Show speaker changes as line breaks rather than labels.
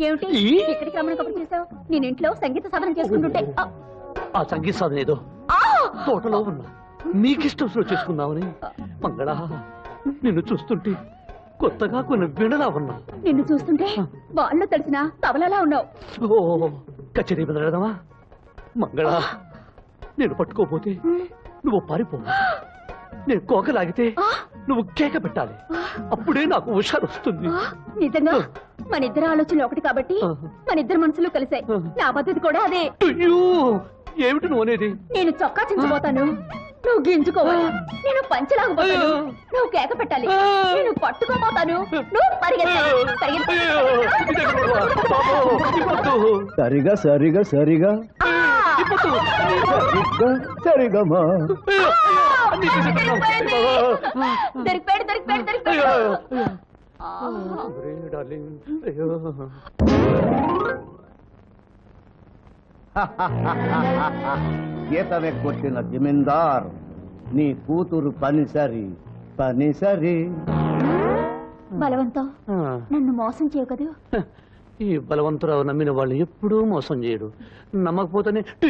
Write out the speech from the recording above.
ఏమిటి ఇక్కడికి రమ్మని కబురు చేసావు? నేను ఇంట్లో సంగీత సాధన చేసుకుంటుంటే
ఆ సంగీత సాధన ఏదో తోటలో ఉన్నా నీకిష్టం చేసుకుందామని. మంగళ, నిన్ను చూస్తుంటే కొత్తగా కొన్ని వినలా ఉన్నా.
నిన్ను చూస్తుంటే వాళ్ళు తడిసిన తబలలా ఉన్నావు.
ఓ కచేరీ బదలడమా? మంగళ, నేను పట్టుకోపోతే నువ్వు పారిపో. నేను కోకలాగితే నువ్వు కేక పెట్టాలి. అప్పుడే నాకు హుషారు వస్తుంది.
నిజంగా మన ఇద్దరు ఆలోచనలు ఒకటి కాబట్టి మన ఇద్దరు మనసులు కలిసాయి. నా పద్ధతి కూడా అదే.
ఏమిటి నువ్వు అనేది?
నేను చొక్కా చించిపోతాను, నువ్వు గింజుకోవాలి. నేను పంచలాగపోతాను, నువ్వు కేక పెట్టాలి. నేను పట్టుకోపోతాను, నువ్వు పరిగెత్తాలి.
సరిగా సరిగా సరిగా సరిగమా
దొరికిపోయాడు దొరికిపోయాడు దొరికిపోయాడు.
గీతనే కొట్టిన జమీందార్, నీ కూతురు పనిసరి పనిసరి.
బలవంతం, నన్ను మోసం చేయవు కదా.
ఈ బలవంతురావు నమ్మిన వాళ్ళు ఎప్పుడూ మోసం చేయడు. నమ్మకపోతేనే